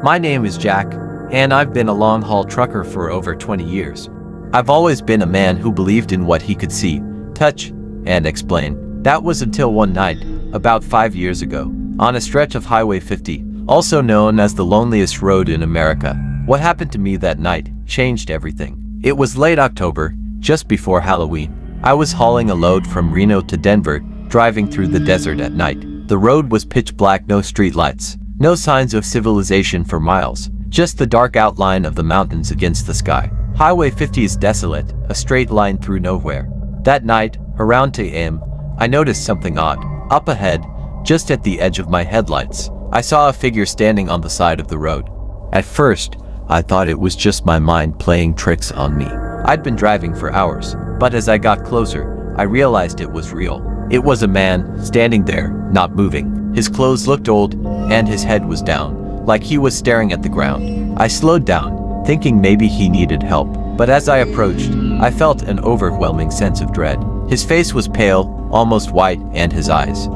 My name is Jack, and I've been a long-haul trucker for over 20 years. I've always been a man who believed in what he could see, touch, and explain. That was until one night, about 5 years ago, on a stretch of Highway 50, also known as the loneliest road in America. What happened to me that night changed everything. It was late October, just before Halloween. I was hauling a load from Reno to Denver, driving through the desert at night. The road was pitch black, no street lights. No signs of civilization for miles, just the dark outline of the mountains against the sky. Highway 50 is desolate, a straight line through nowhere. That night, around 2 a.m., I noticed something odd. Up ahead, just at the edge of my headlights, I saw a figure standing on the side of the road. At first, I thought it was just my mind playing tricks on me. I'd been driving for hours, but as I got closer, I realized it was real. It was a man, standing there, not moving. His clothes looked old, and his head was down, like he was staring at the ground. I slowed down, thinking maybe he needed help. But as I approached, I felt an overwhelming sense of dread. His face was pale, almost white, and his eyes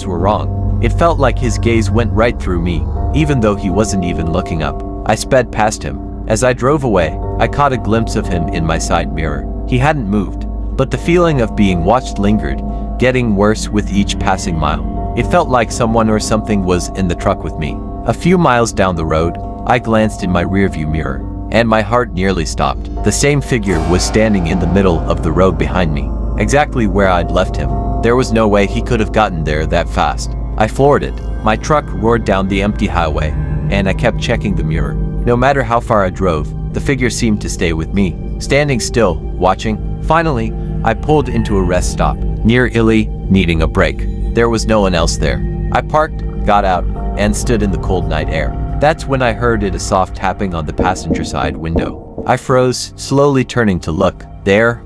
were wrong. It felt like his gaze went right through me, even though he wasn't even looking up. I sped past him. As I drove away, I caught a glimpse of him in my side mirror. He hadn't moved, but the feeling of being watched lingered, getting worse with each passing mile. It felt like someone or something was in the truck with me. A few miles down the road, I glanced in my rearview mirror, and my heart nearly stopped. The same figure was standing in the middle of the road behind me, exactly where I'd left him. There was no way he could have gotten there that fast. I floored it. My truck roared down the empty highway, and I kept checking the mirror. No matter how far I drove, the figure seemed to stay with me, standing still, watching. Finally, I pulled into a rest stop, near Illy, needing a break. There was no one else there. I parked, got out, and stood in the cold night air. That's when I heard a soft tapping on the passenger side window. I froze, slowly turning to look. There,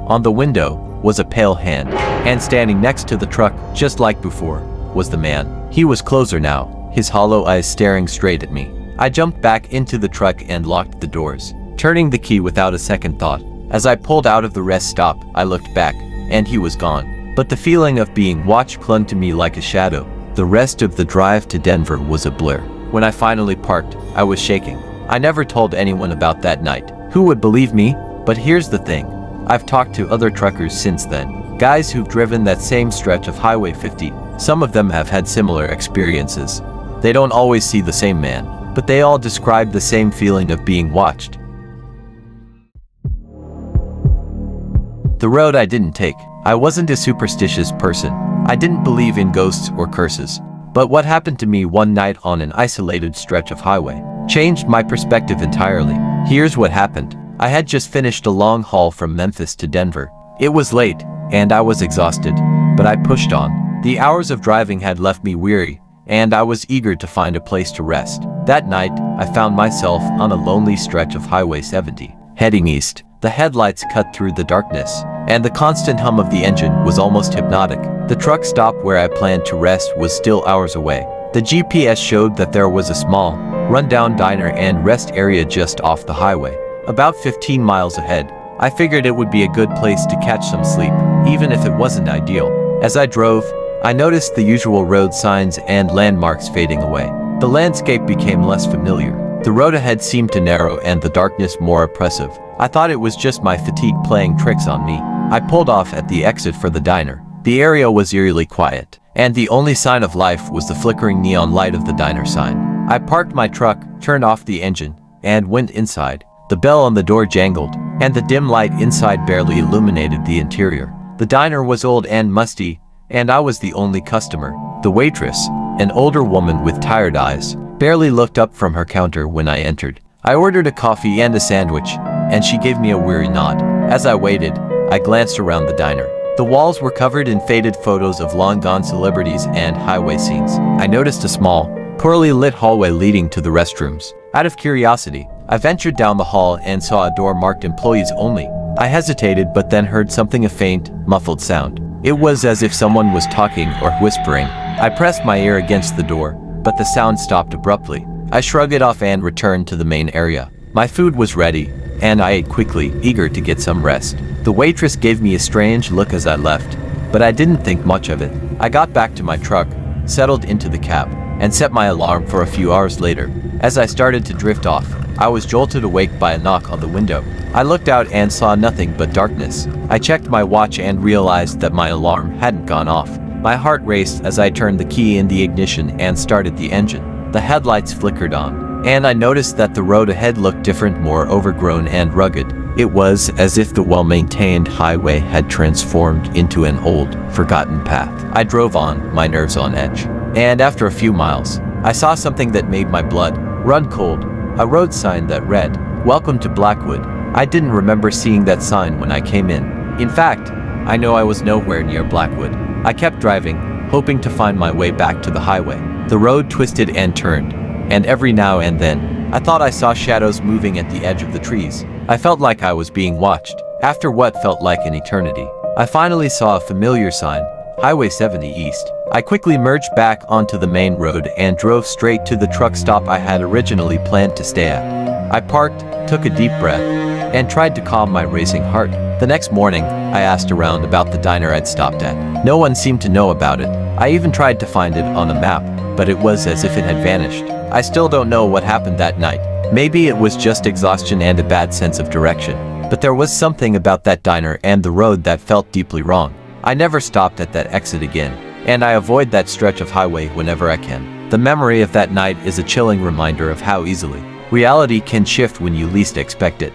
on the window, was a pale hand, and standing next to the truck, just like before, was the man. He was closer now, his hollow eyes staring straight at me. I jumped back into the truck and locked the doors, turning the key without a second thought. As I pulled out of the rest stop, I looked back, and he was gone. But the feeling of being watched clung to me like a shadow. The rest of the drive to Denver was a blur. When I finally parked, I was shaking. I never told anyone about that night. Who would believe me? But here's the thing. I've talked to other truckers since then. Guys who've driven that same stretch of Highway 50. Some of them have had similar experiences. They don't always see the same man, but they all describe the same feeling of being watched. The road I didn't take. I wasn't a superstitious person. I didn't believe in ghosts or curses. But what happened to me one night on an isolated stretch of highway changed my perspective entirely. Here's what happened. I had just finished a long haul from Memphis to Denver. It was late, and I was exhausted, but I pushed on. The hours of driving had left me weary, and I was eager to find a place to rest. That night, I found myself on a lonely stretch of Highway 70, heading east. The headlights cut through the darkness, and the constant hum of the engine was almost hypnotic. The truck stop where I planned to rest was still hours away. The GPS showed that there was a small, rundown diner and rest area just off the highway, about 15 miles ahead. I figured it would be a good place to catch some sleep, even if it wasn't ideal. As I drove, I noticed the usual road signs and landmarks fading away. The landscape became less familiar. The road ahead seemed to narrow and the darkness more oppressive. I thought it was just my fatigue playing tricks on me. I pulled off at the exit for the diner. The area was eerily quiet, and the only sign of life was the flickering neon light of the diner sign. I parked my truck, turned off the engine, and went inside. The bell on the door jangled, and the dim light inside barely illuminated the interior. The diner was old and musty, and I was the only customer. The waitress, an older woman with tired eyes, barely looked up from her counter when I entered. I ordered a coffee and a sandwich, and she gave me a weary nod. As I waited, I glanced around the diner. The walls were covered in faded photos of long-gone celebrities and highway scenes. I noticed a small, poorly lit hallway leading to the restrooms. Out of curiosity, I ventured down the hall and saw a door marked Employees Only. I hesitated but then heard something, a faint, muffled sound. It was as if someone was talking or whispering. I pressed my ear against the door, but the sound stopped abruptly. I shrugged it off and returned to the main area. My food was ready, and I ate quickly, eager to get some rest. The waitress gave me a strange look as I left, but I didn't think much of it. I got back to my truck, settled into the cab, and set my alarm for a few hours later. As I started to drift off, I was jolted awake by a knock on the window. I looked out and saw nothing but darkness. I checked my watch and realized that my alarm hadn't gone off. My heart raced as I turned the key in the ignition and started the engine. The headlights flickered on, and I noticed that the road ahead looked different, more overgrown and rugged. It was as if the well-maintained highway had transformed into an old, forgotten path. I drove on, my nerves on edge. And after a few miles, I saw something that made my blood run cold. A road sign that read, "Welcome to Blackwood." I didn't remember seeing that sign when I came in. In fact, I know I was nowhere near Blackwood. I kept driving, hoping to find my way back to the highway. The road twisted and turned, and every now and then, I thought I saw shadows moving at the edge of the trees. I felt like I was being watched. After what felt like an eternity, I finally saw a familiar sign, Highway 70 East. I quickly merged back onto the main road and drove straight to the truck stop I had originally planned to stay at. I parked, took a deep breath, and tried to calm my racing heart. The next morning, I asked around about the diner I'd stopped at. No one seemed to know about it. I even tried to find it on a map, but it was as if it had vanished. I still don't know what happened that night. Maybe it was just exhaustion and a bad sense of direction. But there was something about that diner and the road that felt deeply wrong. I never stopped at that exit again, and I avoid that stretch of highway whenever I can. The memory of that night is a chilling reminder of how easily reality can shift when you least expect it.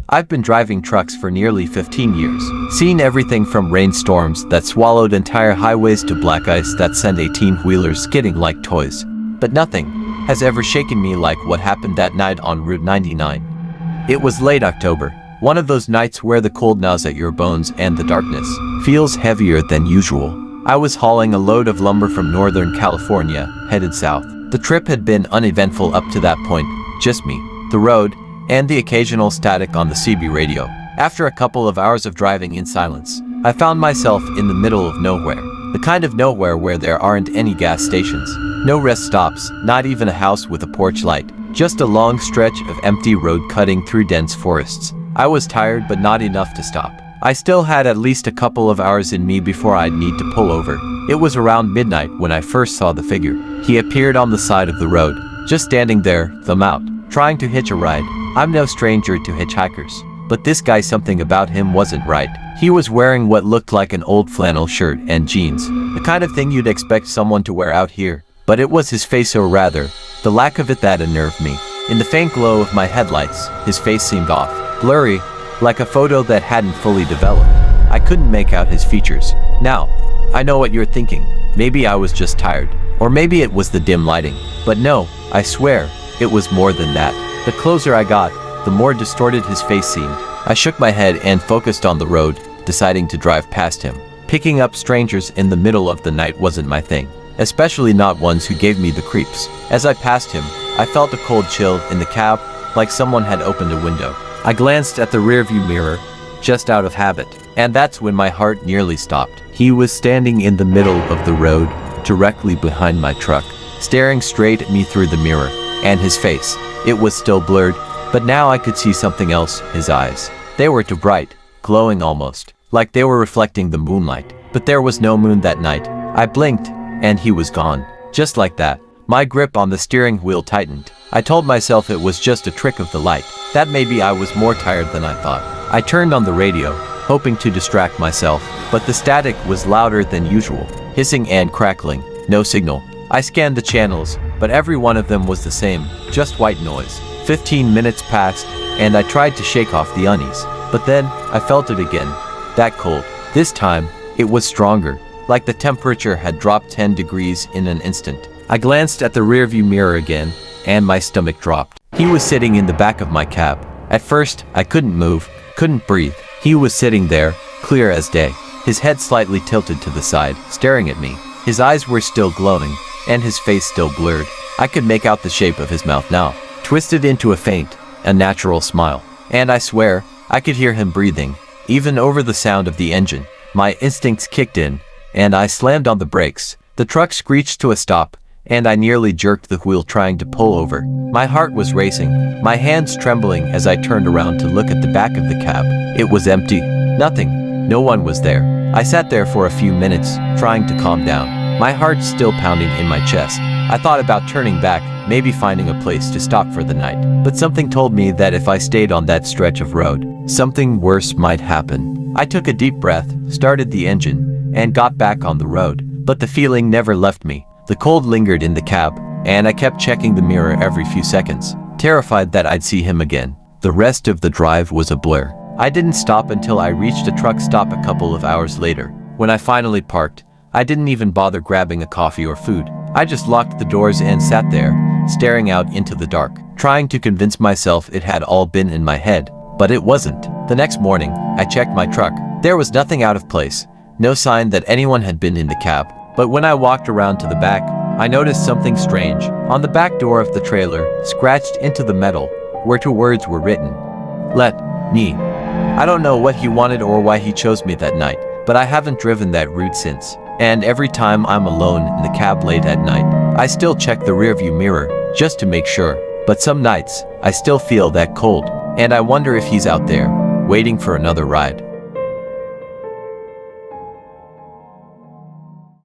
I've been driving trucks for nearly 15 years, seen everything from rainstorms that swallowed entire highways to black ice that sent 18-wheelers skidding like toys. But nothing has ever shaken me like what happened that night on Route 99. It was late October, one of those nights where the cold gnaws at your bones and the darkness feels heavier than usual. I was hauling a load of lumber from Northern California, headed south. The trip had been uneventful up to that point, just me, the road, and the occasional static on the CB radio. After a couple of hours of driving in silence, I found myself in the middle of nowhere. The kind of nowhere where there aren't any gas stations, no rest stops, not even a house with a porch light, just a long stretch of empty road cutting through dense forests. I was tired, but not enough to stop. I still had at least a couple of hours in me before I'd need to pull over. It was around midnight when I first saw the figure. He appeared on the side of the road, just standing there, thumb out, trying to hitch a ride. I'm no stranger to hitchhikers, but this guy, something about him wasn't right. He was wearing what looked like an old flannel shirt and jeans, the kind of thing you'd expect someone to wear out here. But it was his face, or rather, the lack of it, that unnerved me. In the faint glow of my headlights, his face seemed off, blurry, like a photo that hadn't fully developed. I couldn't make out his features. Now, I know what you're thinking. Maybe I was just tired, or maybe it was the dim lighting. But no, I swear, it was more than that. The closer I got, the more distorted his face seemed. I shook my head and focused on the road, deciding to drive past him. Picking up strangers in the middle of the night wasn't my thing, especially not ones who gave me the creeps. As I passed him, I felt a cold chill in the cab, like someone had opened a window. I glanced at the rearview mirror, just out of habit, and that's when my heart nearly stopped. He was standing in the middle of the road, directly behind my truck, staring straight at me through the mirror, and his face, it was still blurred, but now I could see something else, his eyes. They were too bright, glowing almost, like they were reflecting the moonlight. But there was no moon that night. I blinked, and he was gone. Just like that, my grip on the steering wheel tightened. I told myself it was just a trick of the light, that maybe I was more tired than I thought. I turned on the radio, hoping to distract myself, but the static was louder than usual, hissing and crackling, no signal. I scanned the channels, but every one of them was the same, just white noise. 15 minutes passed, and I tried to shake off the unease. But then, I felt it again. That cold. This time, it was stronger, like the temperature had dropped 10 degrees in an instant. I glanced at the rearview mirror again, and my stomach dropped. He was sitting in the back of my cab. At first, I couldn't move, couldn't breathe. He was sitting there, clear as day, his head slightly tilted to the side, staring at me. His eyes were still glowing, and his face still blurred. I could make out the shape of his mouth now, twisted into a faint, unnatural smile. And I swear, I could hear him breathing, even over the sound of the engine. My instincts kicked in, and I slammed on the brakes. The truck screeched to a stop, and I nearly jerked the wheel trying to pull over. My heart was racing, my hands trembling as I turned around to look at the back of the cab. It was empty. Nothing. No one was there. I sat there for a few minutes, trying to calm down, my heart still pounding in my chest. I thought about turning back, maybe finding a place to stop for the night. But something told me that if I stayed on that stretch of road, something worse might happen. I took a deep breath, started the engine, and got back on the road. But the feeling never left me. The cold lingered in the cab, and I kept checking the mirror every few seconds, terrified that I'd see him again. The rest of the drive was a blur. I didn't stop until I reached a truck stop a couple of hours later. When I finally parked, I didn't even bother grabbing a coffee or food. I just locked the doors and sat there, staring out into the dark, trying to convince myself it had all been in my head. But it wasn't. The next morning, I checked my truck. There was nothing out of place, no sign that anyone had been in the cab. But when I walked around to the back, I noticed something strange. On the back door of the trailer, scratched into the metal, were two words were written. Let me. I don't know what he wanted or why he chose me that night, but I haven't driven that route since. And every time I'm alone in the cab late at night, I still check the rearview mirror, just to make sure. But some nights, I still feel that cold, and I wonder if he's out there, waiting for another ride.